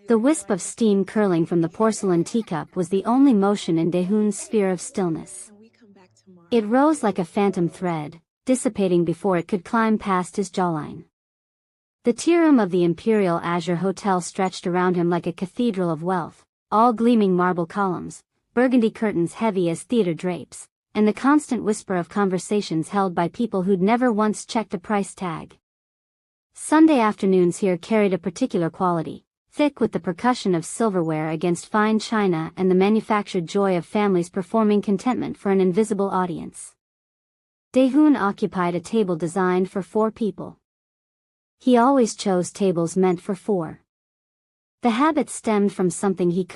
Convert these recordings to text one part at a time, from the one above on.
The wisp of steam curling from the porcelain teacup was the only motion in Daehoon's sphere of stillness. It rose like a phantom thread, dissipating before it could climb past his jawline. The tea room of the Imperial Azure Hotel stretched around him like a cathedral of wealth, all gleaming marble columns, burgundy curtains heavy as theater drapes, and the constant whisper of conversations held by people who'd never once checked a price tag. Sunday afternoons here carried a particular quality, thick with the percussion of silverware against fine china and the manufactured joy of families performing contentment for an invisible audience. Daehoon occupied a table designed for 4 people. He always chose tables meant for 4. The habit stemmed from something he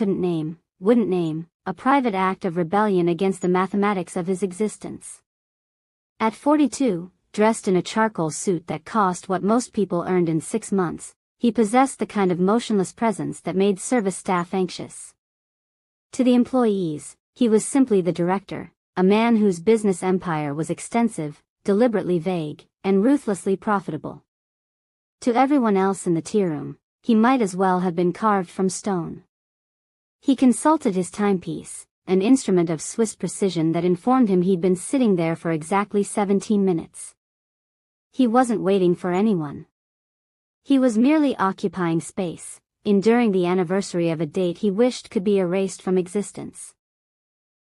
wouldn't name, a private act of rebellion against the mathematics of his existence. At 42, dressed in a charcoal suit that cost what most people earned in 6 months, he possessed the kind of motionless presence that made service staff anxious. To the employees, he was simply the director, a man whose business empire was extensive, deliberately vague, and ruthlessly profitable. To everyone else in the tea room, he might as well have been carved from stone. He consulted his timepiece, an instrument of Swiss precision that informed him he'd been sitting there for exactly 17 minutes. He wasn't waiting for anyone. He was merely occupying space, enduring the anniversary of a date he wished could be erased from existence.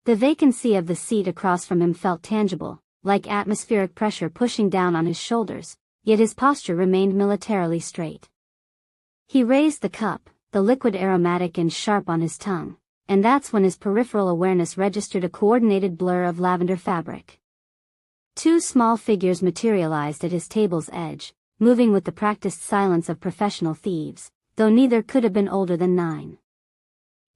The vacancy of the seat across from him felt tangible, like atmospheric pressure pushing down on his shoulders, yet his posture remained militarily straight. He raised the cup, the liquid aromatic and sharp on his tongue, and that's when his peripheral awareness registered a coordinated blur of lavender fabric. 2 small figures materialized at his table's edge, moving with the practiced silence of professional thieves, though neither could have been older than 9.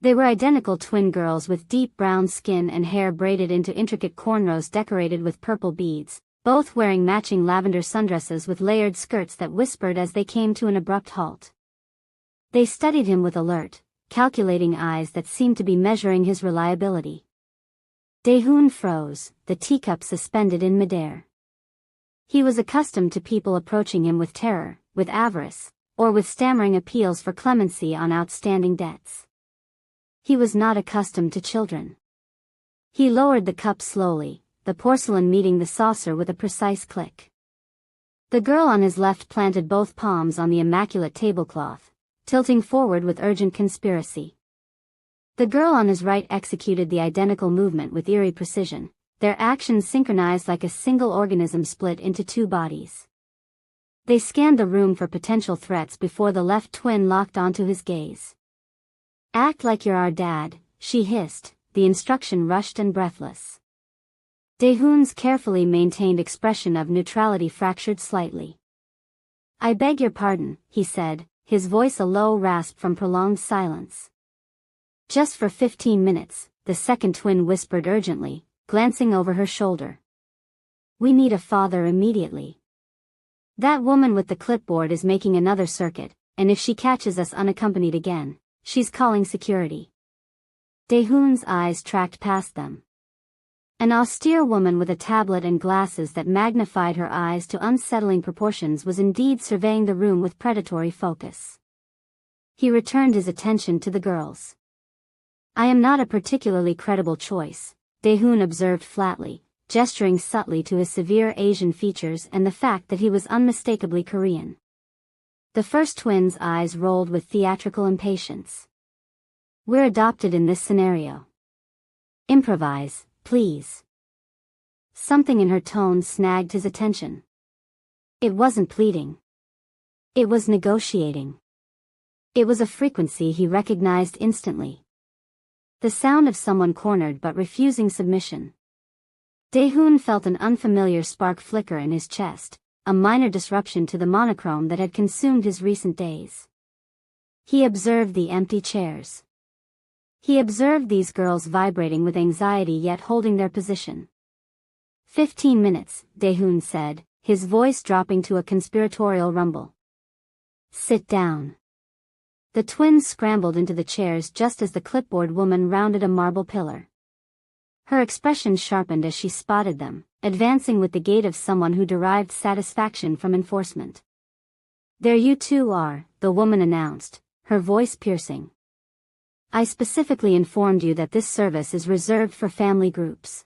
They were identical twin girls with deep brown skin and hair braided into intricate cornrows decorated with purple beads, both wearing matching lavender sundresses with layered skirts that whispered as they came to an abrupt halt. They studied him with alert, calculating eyes that seemed to be measuring his reliability. Daehoon froze, the teacup suspended in midair. He was accustomed to people approaching him with terror, with avarice, or with stammering appeals for clemency on outstanding debts. He was not accustomed to children. He lowered the cup slowly, the porcelain meeting the saucer with a precise click. The girl on his left planted both palms on the immaculate tablecloth, tilting forward with urgent conspiracy. The girl on his right executed the identical movement with eerie precision, their actions synchronized like a single organism split into 2 bodies. They scanned the room for potential threats before the left twin locked onto his gaze. "Act like you're our dad," she hissed, the instruction rushed and breathless. Daehoon's carefully maintained expression of neutrality fractured slightly. "I beg your pardon," he said, his voice a low rasp from prolonged silence. "Just for 15 minutes, the second twin whispered urgently, glancing over her shoulder. "We need a father immediately. That woman with the clipboard is making another circuit, and if she catches us unaccompanied again, she's calling security." Daehoon's eyes tracked past them. An austere woman with a tablet and glasses that magnified her eyes to unsettling proportions was indeed surveying the room with predatory focus. He returned his attention to the girls. "I am not a particularly credible choice," Daehoon observed flatly, gesturing subtly to his severe Asian features and the fact that he was unmistakably Korean. The first twin's eyes rolled with theatrical impatience. "We're adopted in this scenario. Improvise, please." Something in her tone snagged his attention. It wasn't pleading. It was negotiating. It was a frequency he recognized instantly. The sound of someone cornered but refusing submission. Daehoon felt an unfamiliar spark flicker in his chest, a minor disruption to the monochrome that had consumed his recent days. He observed the empty chairs. He observed these girls vibrating with anxiety yet holding their position. 15 minutes, Daehoon said, his voice dropping to a conspiratorial rumble. "Sit down." The twins scrambled into the chairs just as the clipboard woman rounded a marble pillar. Her expression sharpened as she spotted them, advancing with the gait of someone who derived satisfaction from enforcement. "There you two are," the woman announced, her voice piercing. I specifically informed you that this service is reserved for family groups.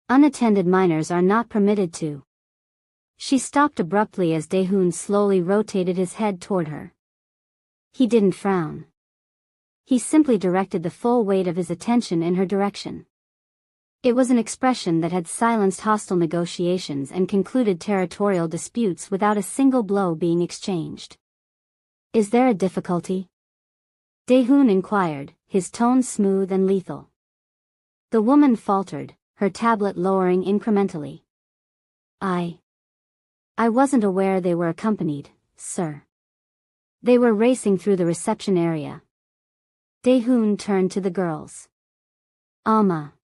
Unattended minors are not permitted to. She stopped abruptly as Daehoon slowly rotated his head toward her. He didn't frown. He simply directed the full weight of his attention in her direction. It was an expression that had silenced hostile negotiations and concluded territorial disputes without a single blow being exchanged. Is there a difficulty? Daehoon inquired, his tone smooth and lethal. The woman faltered, her tablet lowering incrementally. I wasn't aware they were accompanied, sir. They were racing through the reception area. Daehoon turned to the girls. Alma.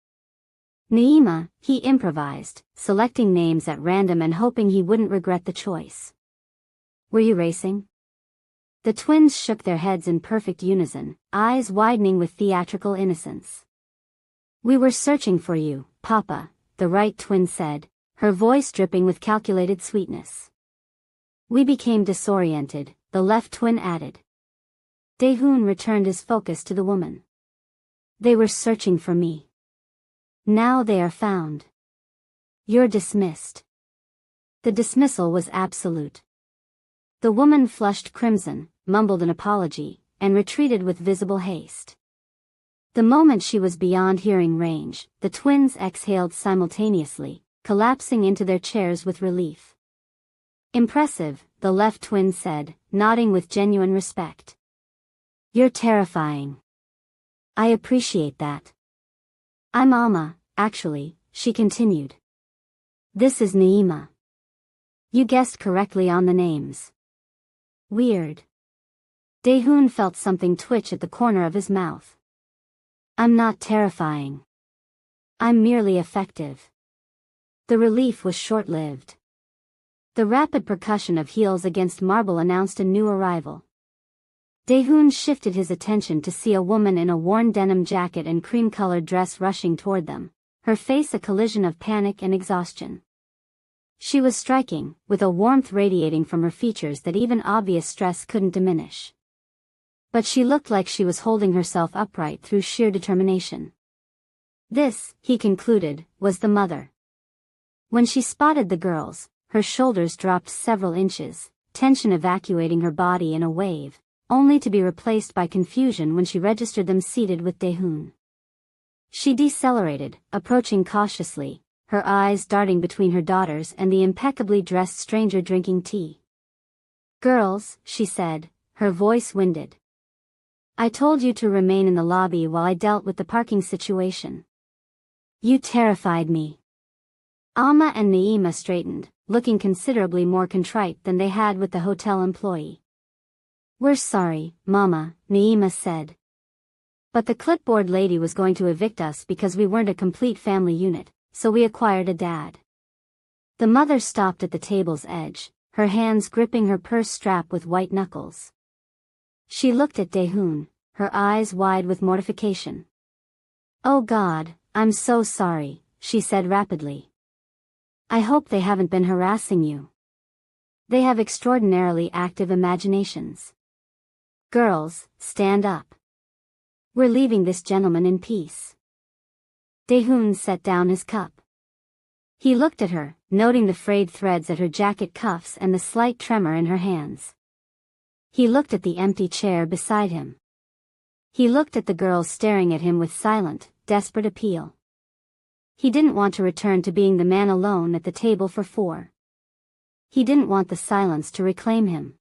Naima, he improvised, selecting names at random and hoping he wouldn't regret the choice. Were you racing? The twins shook their heads in perfect unison, eyes widening with theatrical innocence. We were searching for you, Papa, the right twin said, her voice dripping with calculated sweetness. We became disoriented, the left twin added. Daehoon returned his focus to the woman. They were searching for me. Now they are found. You're dismissed. The dismissal was absolute. The woman flushed crimson, mumbled an apology, and retreated with visible haste. The moment she was beyond hearing range, the twins exhaled simultaneously, collapsing into their chairs with relief. Impressive, the left twin said, nodding with genuine respect. You're terrifying. I appreciate that. I'm Alma, actually, she continued. This is Naima. You guessed correctly on the names. Weird. Daehoon felt something twitch at the corner of his mouth. I'm not terrifying. I'm merely effective. The relief was short-lived. The rapid percussion of heels against marble announced a new arrival. Daehoon shifted his attention to see a woman in a worn denim jacket and cream-colored dress rushing toward them, her face a collision of panic and exhaustion. She was striking, with a warmth radiating from her features that even obvious stress couldn't diminish. But she looked like she was holding herself upright through sheer determination. This, he concluded, was the mother. When she spotted the girls, her shoulders dropped several inches, tension evacuating her body in a wave, only to be replaced by confusion when she registered them seated with Daehoon. She decelerated, approaching cautiously, her eyes darting between her daughters and the impeccably dressed stranger drinking tea. Girls, she said, her voice winded. I told you to remain in the lobby while I dealt with the parking situation. You terrified me. Alma and Naima straightened, looking considerably more contrite than they had with the hotel employee. We're sorry, Mama, Naima said. But the clipboard lady was going to evict us because we weren't a complete family unit, so we acquired a dad. The mother stopped at the table's edge, her hands gripping her purse strap with white knuckles. She looked at Daehoon, her eyes wide with mortification. Oh God, I'm so sorry, she said rapidly. I hope they haven't been harassing you. They have extraordinarily active imaginations. Girls, stand up. We're leaving this gentleman in peace. Daehoon set down his cup. He looked at her, noting the frayed threads at her jacket cuffs and the slight tremor in her hands. He looked at the empty chair beside him. He looked at the girls staring at him with silent, desperate appeal. He didn't want to return to being the man alone at the table for four. He didn't want the silence to reclaim him.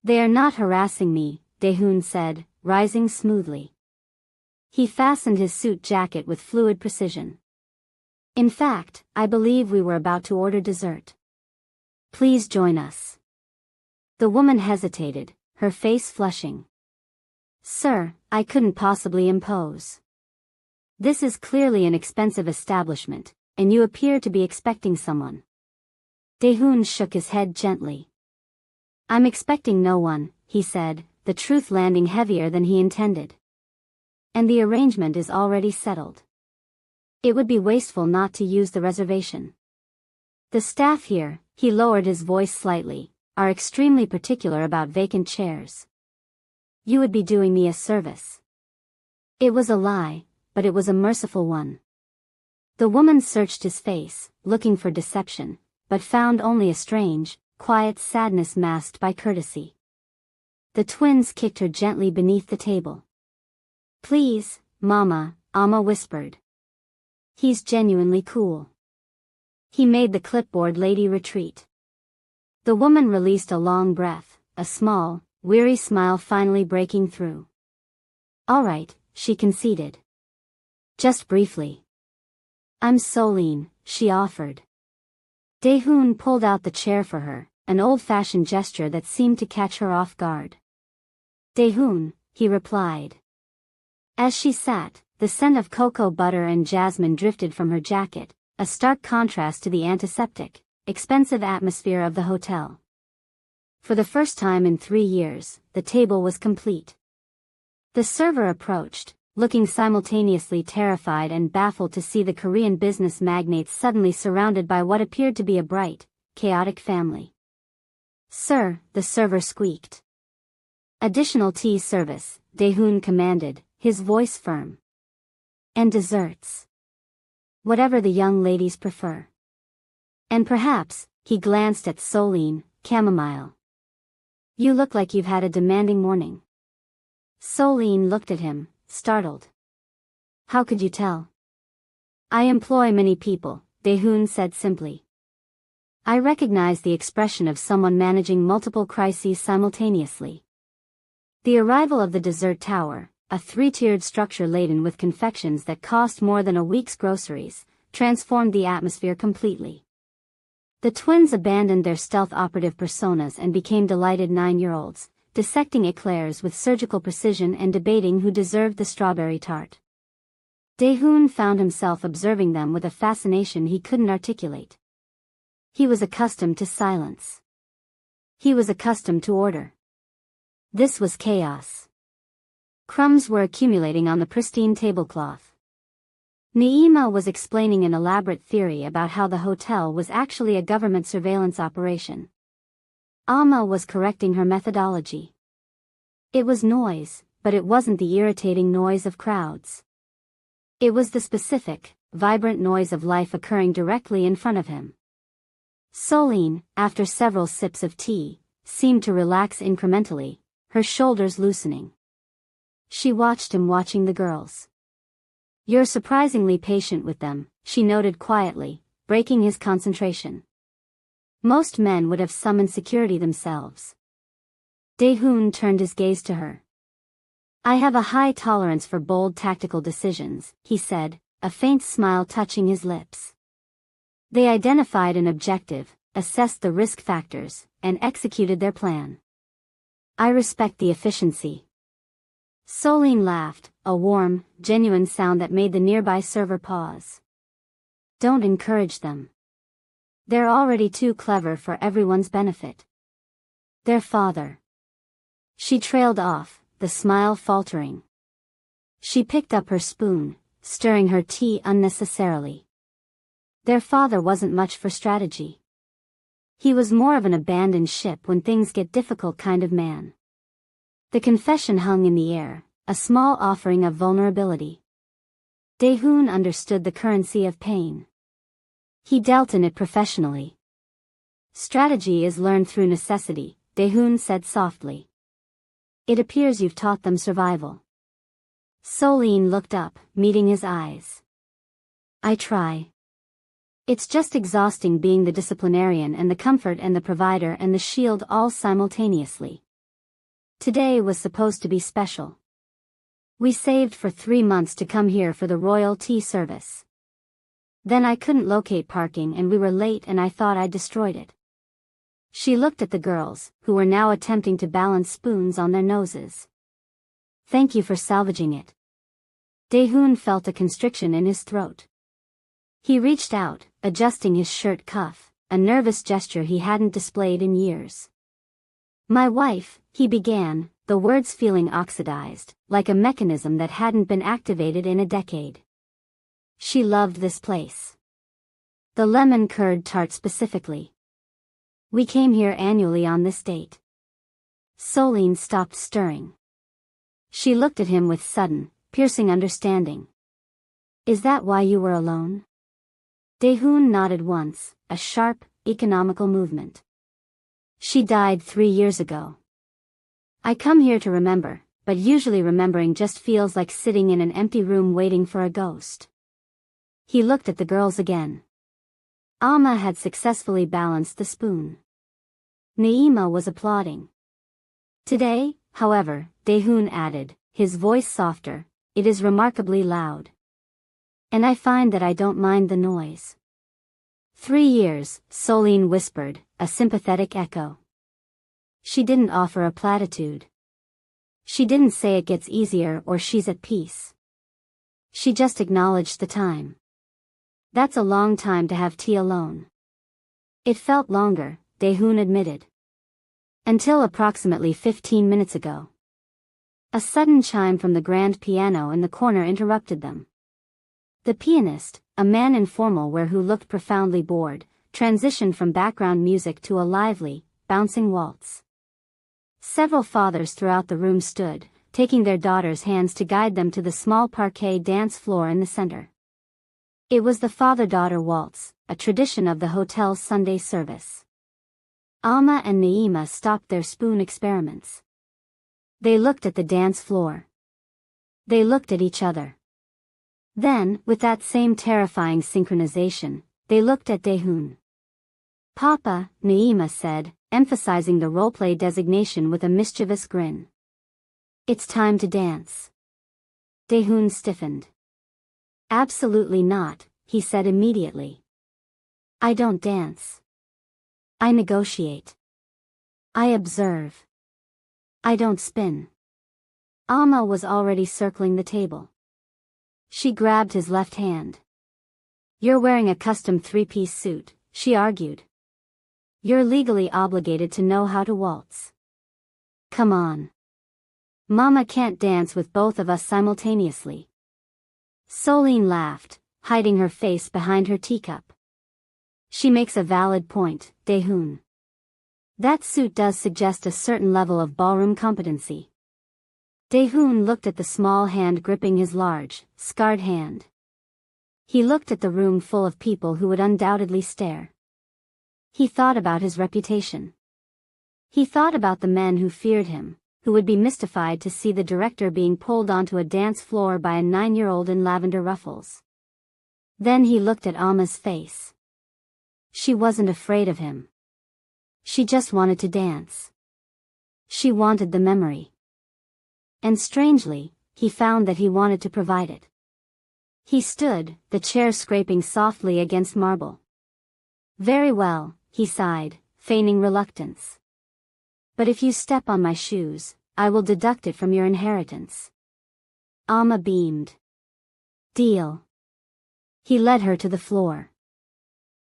They are not harassing me, Daehoon said, rising smoothly. He fastened his suit jacket with fluid precision. In fact, I believe we were about to order dessert. Please join us. The woman hesitated, her face flushing. Sir, I couldn't possibly impose. This is clearly an expensive establishment, and you appear to be expecting someone. Daehoon shook his head gently. I'm expecting no one, he said, the truth landing heavier than he intended. And the arrangement is already settled. It would be wasteful not to use the reservation. The staff here, he lowered his voice slightly, are extremely particular about vacant chairs. You would be doing me a service. It was a lie, but it was a merciful one. The woman searched his face, looking for deception, but found only a strange, quiet sadness masked by courtesy. The twins kicked her gently beneath the table. Please, Mama, Amma whispered. He's genuinely cool. He made the clipboard lady retreat. The woman released a long breath, a small, weary smile finally breaking through. All right, she conceded. Just briefly. I'm Solene, she offered. Daehoon pulled out the chair for her, an old-fashioned gesture that seemed to catch her off guard. Daehoon, he replied. As she sat, the scent of cocoa butter and jasmine drifted from her jacket, a stark contrast to the antiseptic, expensive atmosphere of the hotel. For the first time in 3 years, the table was complete. The server approached, looking simultaneously terrified and baffled to see the Korean business magnates suddenly surrounded by what appeared to be a bright, chaotic family. Sir, the server squeaked. Additional tea service, Daehoon commanded, his voice firm. And desserts. Whatever the young ladies prefer. And perhaps, he glanced at Solene, chamomile. You look like you've had a demanding morning. Solene looked at him, startled. How could you tell? I employ many people, Daehoon said simply. I recognize the expression of someone managing multiple crises simultaneously. The arrival of the dessert tower, a 3-tiered structure laden with confections that cost more than a week's groceries, transformed the atmosphere completely. The twins abandoned their stealth operative personas and became delighted 9-year-olds, dissecting eclairs with surgical precision and debating who deserved the strawberry tart. Daehoon found himself observing them with a fascination he couldn't articulate. He was accustomed to silence. He was accustomed to order. This was chaos. Crumbs were accumulating on the pristine tablecloth. Naima was explaining an elaborate theory about how the hotel was actually a government surveillance operation. Amma was correcting her methodology. It was noise, but it wasn't the irritating noise of crowds. It was the specific, vibrant noise of life occurring directly in front of him. Solene, after several sips of tea, seemed to relax incrementally, her shoulders loosening. She watched him watching the girls. You're surprisingly patient with them, she noted quietly, breaking his concentration. Most men would have summoned security themselves. Daehoon turned his gaze to her. I have a high tolerance for bold tactical decisions, he said, a faint smile touching his lips. They identified an objective, assessed the risk factors, and executed their plan. I respect the efficiency. Solene laughed, a warm, genuine sound that made the nearby server pause. Don't encourage them. They're already too clever for everyone's benefit. Their father. She trailed off, the smile faltering. She picked up her spoon, stirring her tea unnecessarily. Their father wasn't much for strategy. He was more of an abandoned ship when things get difficult kind of man. The confession hung in the air, a small offering of vulnerability. Daehoon understood the currency of pain. He dealt in it professionally. Strategy is learned through necessity, Daehoon said softly. It appears you've taught them survival. Solene looked up, meeting his eyes. I try. It's just exhausting being the disciplinarian and the comfort and the provider and the shield all simultaneously. Today was supposed to be special. We saved for 3 months to come here for the royal tea service. Then I couldn't locate parking and we were late and I thought I'd destroyed it. She looked at the girls, who were now attempting to balance spoons on their noses. Thank you for salvaging it. Daehoon felt a constriction in his throat. He reached out, adjusting his shirt cuff, a nervous gesture he hadn't displayed in years. My wife, he began, the words feeling oxidized, like a mechanism that hadn't been activated in a decade. She loved this place. The lemon curd tart specifically. We came here annually on this date. Solene stopped stirring. She looked at him with sudden, piercing understanding. Is that why you were alone? Daehoon nodded once, a sharp, economical movement. She died 3 years ago. I come here to remember, but usually remembering just feels like sitting in an empty room waiting for a ghost. He looked at the girls again. Alma had successfully balanced the spoon. Naima was applauding. Today, however, Daehoon added, his voice softer, it is remarkably loud. And I find that I don't mind the noise. 3 years, Soline whispered, a sympathetic echo. She didn't offer a platitude. She didn't say it gets easier or she's at peace. She just acknowledged the time. That's a long time to have tea alone. It felt longer, Daehoon admitted. Until approximately 15 minutes ago. A sudden chime from the grand piano in the corner interrupted them. The pianist, a man in formal wear who looked profoundly bored, transitioned from background music to a lively, bouncing waltz. Several fathers throughout the room stood, taking their daughters' hands to guide them to the small parquet dance floor in the center. It was the father-daughter waltz, a tradition of the hotel's Sunday service. Alma and Naima stopped their spoon experiments. They looked at the dance floor. They looked at each other. Then, with that same terrifying synchronization, they looked at Daehoon. Papa, Naima said, emphasizing the roleplay designation with a mischievous grin. It's time to dance. Daehoon stiffened. Absolutely not, he said immediately. I don't dance. I negotiate. I observe. I don't spin. Alma was already circling the table. She grabbed his left hand. You're wearing a custom 3-piece suit, she argued. You're legally obligated to know how to waltz. Come on. Mama can't dance with both of us simultaneously. Soline laughed, hiding her face behind her teacup. She makes a valid point, Daehoon. That suit does suggest a certain level of ballroom competency. Daehoon looked at the small hand gripping his large, scarred hand. He looked at the room full of people who would undoubtedly stare. He thought about his reputation. He thought about the men who feared him, who would be mystified to see the director being pulled onto a dance floor by a 9-year-old in lavender ruffles. Then he looked at Alma's face. She wasn't afraid of him. She just wanted to dance. She wanted the memory. And strangely, he found that he wanted to provide it. He stood, the chair scraping softly against marble. Very well, he sighed, feigning reluctance. But if you step on my shoes, I will deduct it from your inheritance. Alma beamed. Deal. He led her to the floor.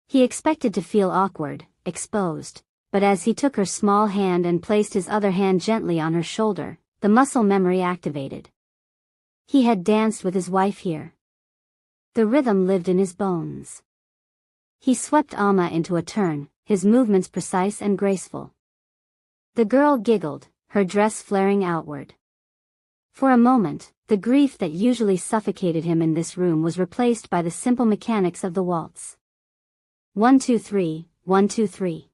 He expected to feel awkward, exposed, but as he took her small hand and placed his other hand gently on her shoulder, the muscle memory activated. He had danced with his wife here. The rhythm lived in his bones. He swept Alma into a turn, his movements precise and graceful. The girl giggled, her dress flaring outward. For a moment, the grief that usually suffocated him in this room was replaced by the simple mechanics of the waltz. 1 2 3, 1 2 3.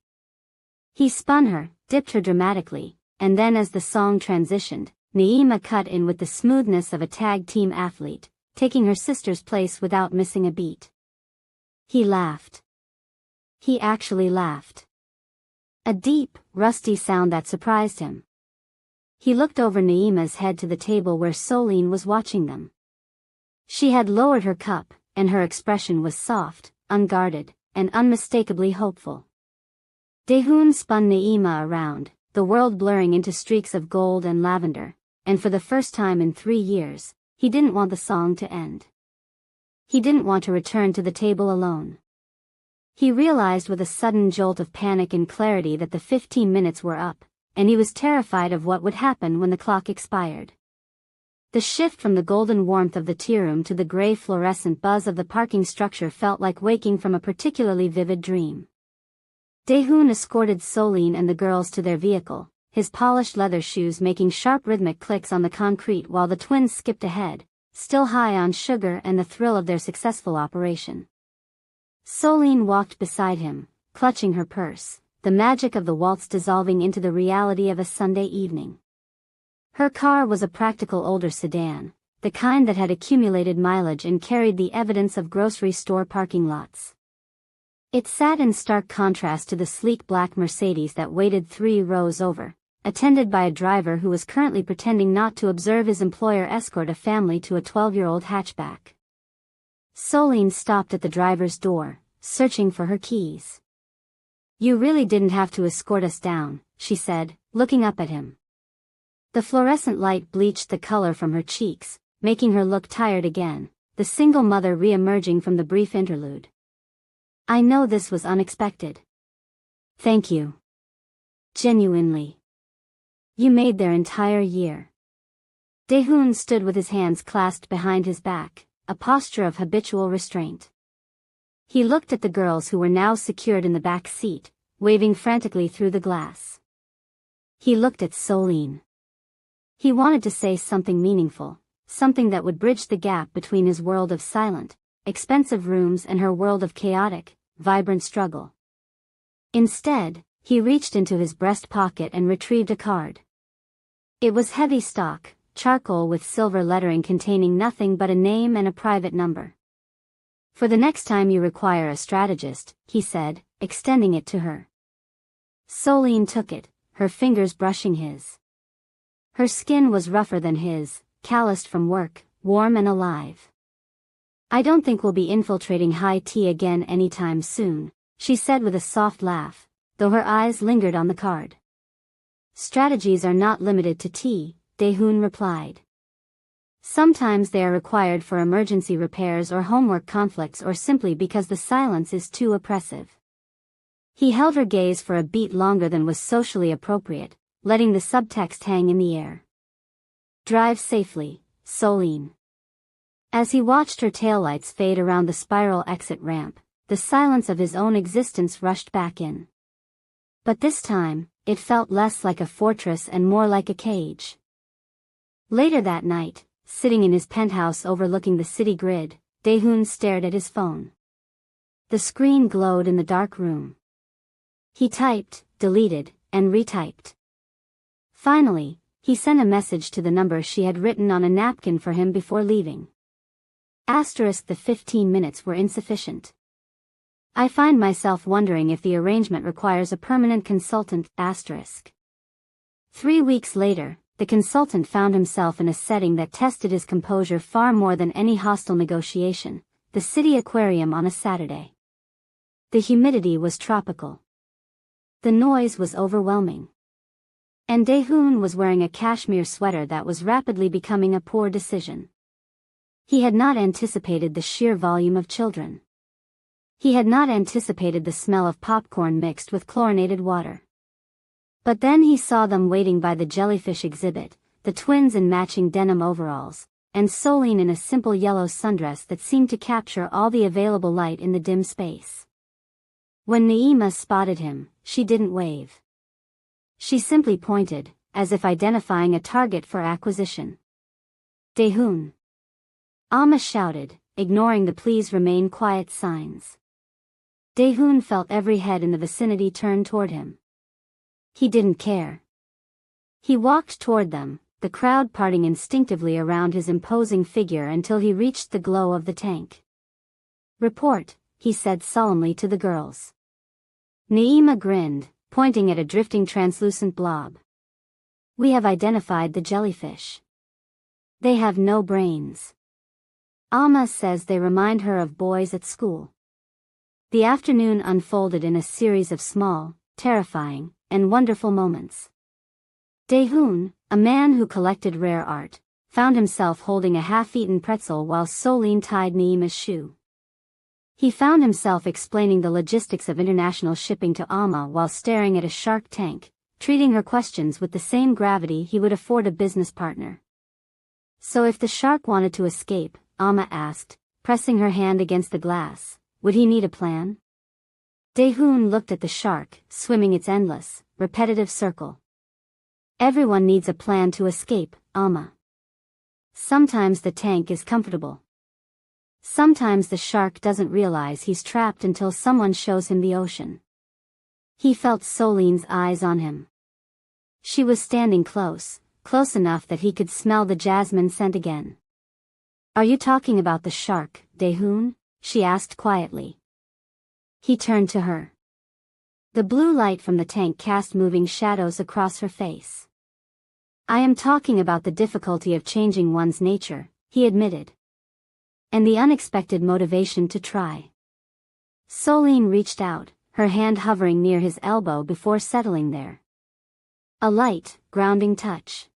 He spun her, dipped her dramatically, and then as the song transitioned, Naima cut in with the smoothness of a tag team athlete, taking her sister's place without missing a beat. He laughed. He actually laughed. A deep, rusty sound that surprised him. He looked over Naima's head to the table where Soline was watching them. She had lowered her cup, and her expression was soft, unguarded, and unmistakably hopeful. Daehoon spun Naima around, the world blurring into streaks of gold and lavender, and for the first time in 3 years, he didn't want the song to end. He didn't want to return to the table alone. He realized with a sudden jolt of panic and clarity that the 15 minutes were up, and he was terrified of what would happen when the clock expired. The shift from the golden warmth of the tea room to the gray fluorescent buzz of the parking structure felt like waking from a particularly vivid dream. Daehoon escorted Soline and the girls to their vehicle, his polished leather shoes making sharp rhythmic clicks on the concrete while the twins skipped ahead, still high on sugar and the thrill of their successful operation. Soline walked beside him, clutching her purse, the magic of the waltz dissolving into the reality of a Sunday evening. Her car was a practical older sedan, the kind that had accumulated mileage and carried the evidence of grocery store parking lots. It sat in stark contrast to the sleek black Mercedes that waited 3 rows over, attended by a driver who was currently pretending not to observe his employer escort a family to a 12-year-old hatchback. Soline stopped at the driver's door, searching for her keys. "You really didn't have to escort us down," she said, looking up at him. The fluorescent light bleached the color from her cheeks, making her look tired again, the single mother re-emerging from the brief interlude. "I know this was unexpected. Thank you. Genuinely. You made their entire year." Daehoon stood with his hands clasped behind his back, a posture of habitual restraint. He looked at the girls who were now secured in the back seat, waving frantically through the glass. He looked at Soline. He wanted to say something meaningful, something that would bridge the gap between his world of silent, expensive rooms and her world of chaotic, vibrant struggle. Instead, he reached into his breast pocket and retrieved a card. It was heavy stock, charcoal with silver lettering containing nothing but a name and a private number. "For the next time you require a strategist," he said, extending it to her. Soline took it, her fingers brushing his. Her skin was rougher than his, calloused from work, warm and alive. "I don't think we'll be infiltrating high tea again anytime soon," she said with a soft laugh, though her eyes lingered on the card. "Strategies are not limited to tea," Daehoon replied. "Sometimes they are required for emergency repairs or homework conflicts or simply because the silence is too oppressive." He held her gaze for a beat longer than was socially appropriate, letting the subtext hang in the air. "Drive safely, Soline." As he watched her taillights fade around the spiral exit ramp, the silence of his own existence rushed back in. But this time, it felt less like a fortress and more like a cage. Later that night, sitting in his penthouse overlooking the city grid, Daehoon stared at his phone. The screen glowed in the dark room. He typed, deleted, and retyped. Finally, he sent a message to the number she had written on a napkin for him before leaving. The 15 minutes were insufficient. "I find myself wondering if the arrangement requires a permanent consultant. 3 weeks later, the consultant found himself in a setting that tested his composure far more than any hostile negotiation, the city aquarium on a Saturday. The humidity was tropical. The noise was overwhelming. And Daehoon was wearing a cashmere sweater that was rapidly becoming a poor decision. He had not anticipated the sheer volume of children. He had not anticipated the smell of popcorn mixed with chlorinated water. But then he saw them waiting by the jellyfish exhibit, the twins in matching denim overalls, and Soline in a simple yellow sundress that seemed to capture all the available light in the dim space. When Naima spotted him, she didn't wave. She simply pointed, as if identifying a target for acquisition. "Daehoon!" Amma shouted, ignoring the "please remain quiet" signs. Daehoon felt every head in the vicinity turn toward him. He didn't care. He walked toward them, the crowd parting instinctively around his imposing figure until he reached the glow of the tank. "Report," he said solemnly to the girls. Naima grinned, pointing at a drifting translucent blob. "We have identified the jellyfish. They have no brains. Amma says they remind her of boys at school." The afternoon unfolded in a series of small, terrifying, and wonderful moments. Daehoon, a man who collected rare art, found himself holding a half-eaten pretzel while Soline tied Naima's shoe. He found himself explaining the logistics of international shipping to Amma while staring at a shark tank, treating her questions with the same gravity he would afford a business partner. "So if the shark wanted to escape," Amma asked, pressing her hand against the glass, "would he need a plan?" Daehoon looked at the shark, swimming its endless, repetitive circle. Everyone needs a plan to escape, Alma. Sometimes the tank is comfortable. Sometimes the shark doesn't realize he's trapped until someone shows him the ocean. He felt Soline's eyes on him. She was standing close enough that he could smell the jasmine scent again. "Are you talking about the shark, Daehoon?" she asked quietly. He turned to her. The blue light from the tank cast moving shadows across her face. "I am talking about the difficulty of changing one's nature," he admitted. "And the unexpected motivation to try." Soline reached out, her hand hovering near his elbow before settling there. A light, grounding touch.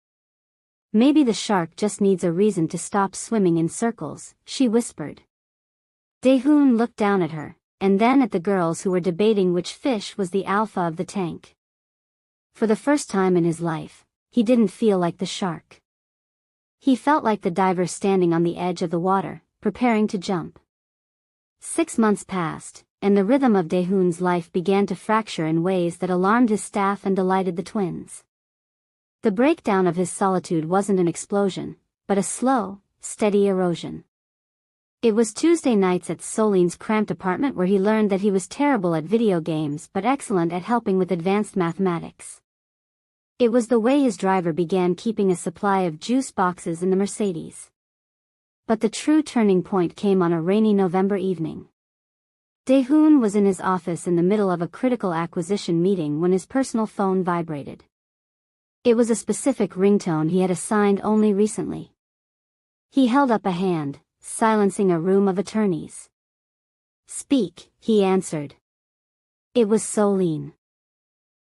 "Maybe the shark just needs a reason to stop swimming in circles," she whispered. Daehoon looked down at her, and then at the girls who were debating which fish was the alpha of the tank. For the first time in his life, he didn't feel like the shark. He felt like the diver standing on the edge of the water, preparing to jump. 6 months passed, and the rhythm of Daehoon's life began to fracture in ways that alarmed his staff and delighted the twins. The breakdown of his solitude wasn't an explosion, but a slow, steady erosion. It was Tuesday nights at Soline's cramped apartment where he learned that he was terrible at video games but excellent at helping with advanced mathematics. It was the way his driver began keeping a supply of juice boxes in the Mercedes. But the true turning point came on a rainy November evening. Daehoon was in his office in the middle of a critical acquisition meeting when his personal phone vibrated. It was a specific ringtone he had assigned only recently. He held up a hand, silencing a room of attorneys. "Speak," he answered. It was Soline.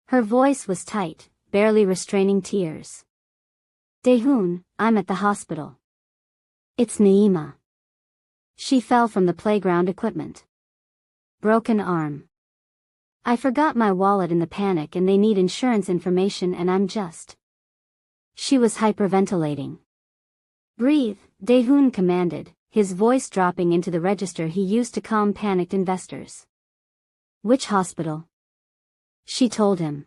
Her voice was tight, barely restraining tears. "Daehoon, I'm at the hospital. It's Naima." She fell from the playground equipment. "Broken arm. I forgot my wallet in the panic and they need insurance information and I'm just..." She was hyperventilating. "Breathe," Daehoon commanded, his voice dropping into the register he used to calm panicked investors. "Which hospital?" She told him.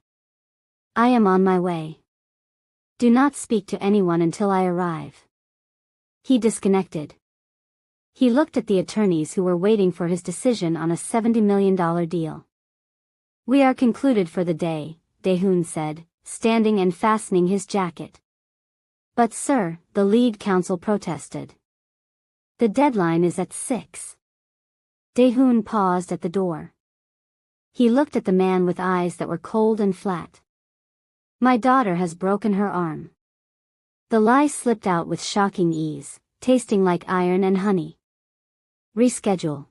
"I am on my way. Do not speak to anyone until I arrive." He disconnected. He looked at the attorneys who were waiting for his decision on a $70 million deal. "We are concluded for the day," Daehoon said, standing and fastening his jacket. "But sir," the lead counsel protested. "The deadline is at 6. Daehoon paused at the door. He looked at the man with eyes that were cold and flat. "My daughter has broken her arm." The lie slipped out with shocking ease, tasting like iron and honey. "Reschedule."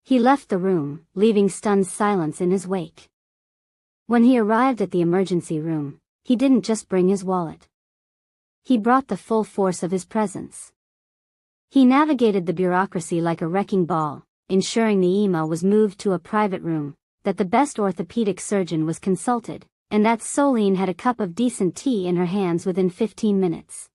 He left the room, leaving stunned silence in his wake. When he arrived at the emergency room, he didn't just bring his wallet. He brought the full force of his presence. He navigated the bureaucracy like a wrecking ball, ensuring Naima was moved to a private room, that the best orthopedic surgeon was consulted, and that Soline had a cup of decent tea in her hands within 15 minutes.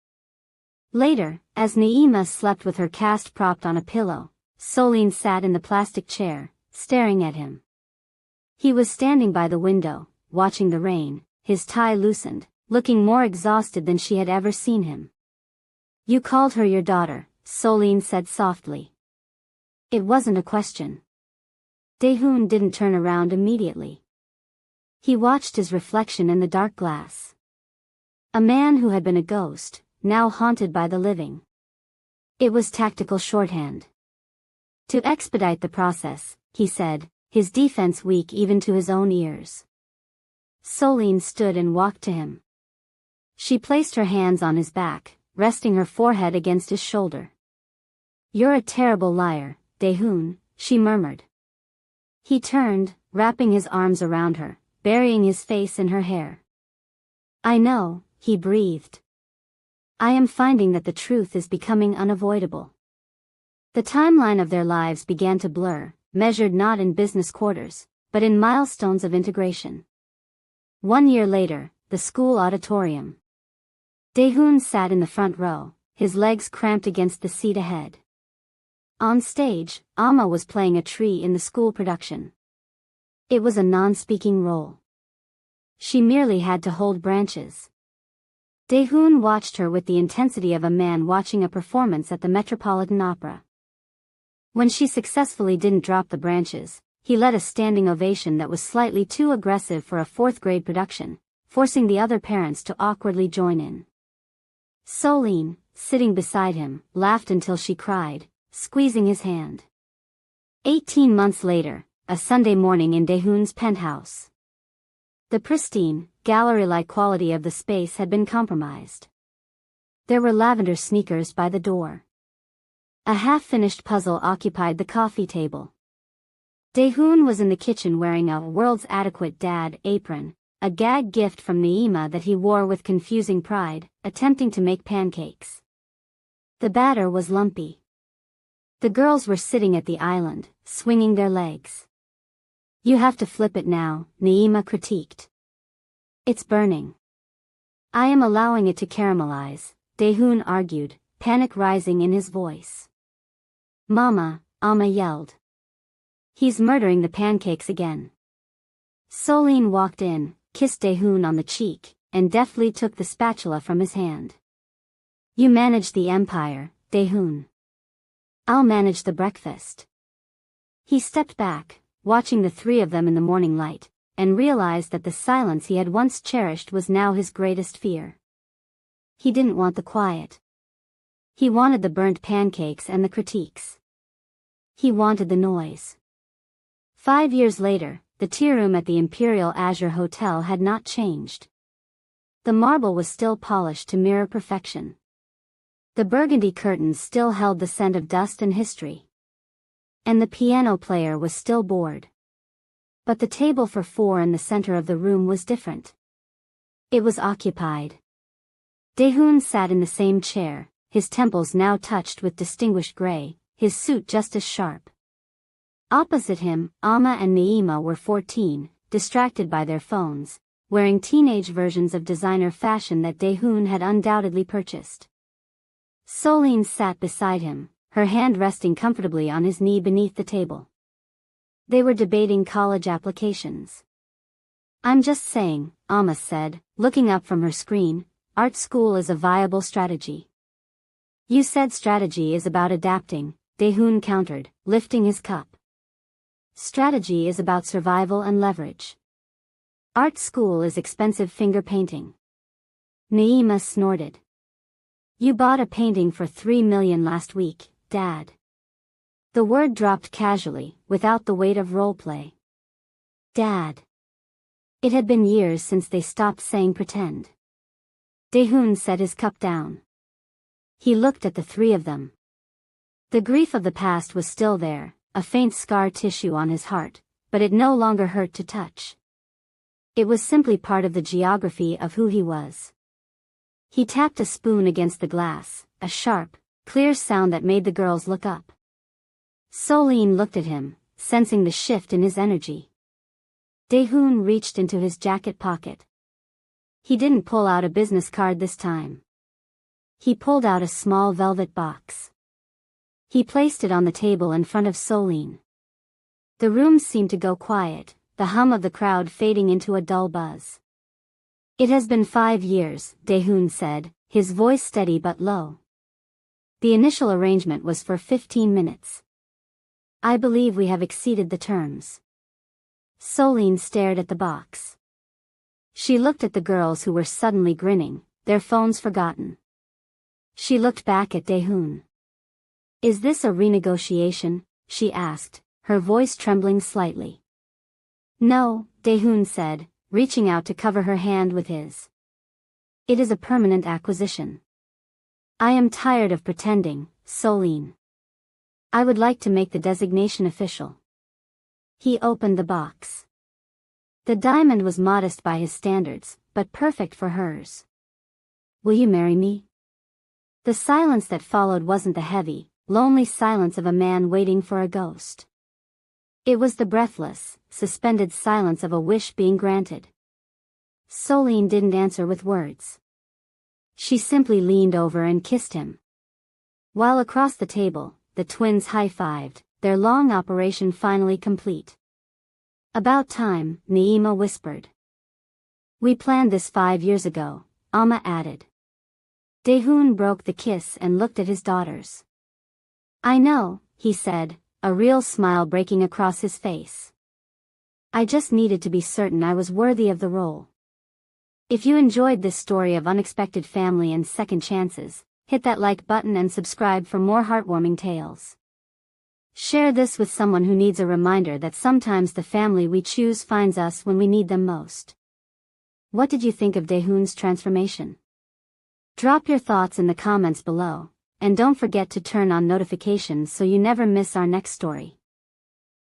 Later, as Naima slept with her cast propped on a pillow, Soline sat in the plastic chair, staring at him. He was standing by the window, watching the rain, his tie loosened, looking more exhausted than she had ever seen him. "You called her your daughter," Soline said softly. It wasn't a question. Daehoon didn't turn around immediately. He watched his reflection in the dark glass. A man who had been a ghost, now haunted by the living. It was tactical shorthand. "To expedite the process," he said, his defense weak even to his own ears. Soline stood and walked to him. She placed her hands on his back, resting her forehead against his shoulder. "You're a terrible liar, Daehoon," she murmured. He turned, wrapping his arms around her, burying his face in her hair. "I know," he breathed. "I am finding that the truth is becoming unavoidable." The timeline of their lives began to blur, measured not in business quarters, but in milestones of integration. 1 year later, the school auditorium. Daehoon sat in the front row, his legs cramped against the seat ahead. On stage, Alma was playing a tree in the school production. It was a non-speaking role. She merely had to hold branches, Daehoon watched her with the intensity of a man watching a performance at the Metropolitan Opera. When she successfully didn't drop the branches, he led a standing ovation that was slightly too aggressive for a fourth-grade production, forcing the other parents to awkwardly join in. Soline, sitting beside him, laughed until she cried, squeezing his hand. 18 months later, a Sunday morning in Daehoon's penthouse. The pristine, gallery-like quality of the space had been compromised. There were lavender sneakers by the door. A half-finished puzzle occupied the coffee table. Daehoon was in the kitchen wearing a world's adequate dad apron, a gag gift from Naima that he wore with confusing pride, attempting to make pancakes. The batter was lumpy. The girls were sitting at the island, swinging their legs. "You have to flip it now," Naima critiqued. "It's burning." "I am allowing it to caramelize," Daehoon argued, panic rising in his voice. "Mama," Amma yelled. "He's murdering the pancakes again." Soline walked in, kissed Daehoon on the cheek, and deftly took the spatula from his hand. "You manage the empire, Daehoon. I'll manage the breakfast." He stepped back, watching the three of them in the morning light, and realized that the silence he had once cherished was now his greatest fear. He didn't want the quiet. He wanted the burnt pancakes and the critiques. He wanted the noise. 5 years later, the tea room at the Imperial Azure Hotel had not changed. The marble was still polished to mirror perfection. The burgundy curtains still held the scent of dust and history. And the piano player was still bored. But the table for four in the center of the room was different. It was occupied. Daehoon sat in the same chair, his temples now touched with distinguished gray, his suit just as sharp. Opposite him, Amma and Naima were 14, distracted by their phones, wearing teenage versions of designer fashion that Daehoon had undoubtedly purchased. Soline sat beside him, her hand resting comfortably on his knee beneath the table. They were debating college applications. "I'm just saying," Amma said, looking up from her screen, "art school is a viable strategy." "You said strategy is about adapting," Daehoon countered, lifting his cup. "Strategy is about survival and leverage. Art school is expensive finger painting." Naima snorted. "You bought a painting for 3 million last week, Dad." The word dropped casually, without the weight of roleplay. "Dad." It had been years since they stopped saying pretend. Daehoon set his cup down. He looked at the three of them. The grief of the past was still there, a faint scar tissue on his heart, but it no longer hurt to touch. It was simply part of the geography of who he was. He tapped a spoon against the glass, a sharp, clear sound that made the girls look up. Soline looked at him, sensing the shift in his energy. Daehoon reached into his jacket pocket. He didn't pull out a business card this time. He pulled out a small velvet box. He placed it on the table in front of Soline. The room seemed to go quiet, the hum of the crowd fading into a dull buzz. "It has been 5 years, Daehoon said, his voice steady but low. "The initial arrangement was for 15 minutes. I believe we have exceeded the terms." Soline stared at the box. She looked at the girls who were suddenly grinning, their phones forgotten. She looked back at Daehoon. "Is this a renegotiation?" she asked, her voice trembling slightly. "No," Daehoon said, reaching out to cover her hand with his. "It is a permanent acquisition. I am tired of pretending, Soline. I would like to make the designation official." He opened the box. The diamond was modest by his standards, but perfect for hers. "Will you marry me?" The silence that followed wasn't the heavy, lonely silence of a man waiting for a ghost. It was the breathless, suspended silence of a wish being granted. Soline didn't answer with words. She simply leaned over and kissed him. While across the table, the twins high-fived, their long operation finally complete. "About time," Naima whispered. "We planned this 5 years ago," Amma added. Daehoon broke the kiss and looked at his daughters. "I know," he said, a real smile breaking across his face. "I just needed to be certain I was worthy of the role." If you enjoyed this story of unexpected family and second chances, hit that like button and subscribe for more heartwarming tales. Share this with someone who needs a reminder that sometimes the family we choose finds us when we need them most. What did you think of Daehoon's transformation? Drop your thoughts in the comments below, and don't forget to turn on notifications so you never miss our next story.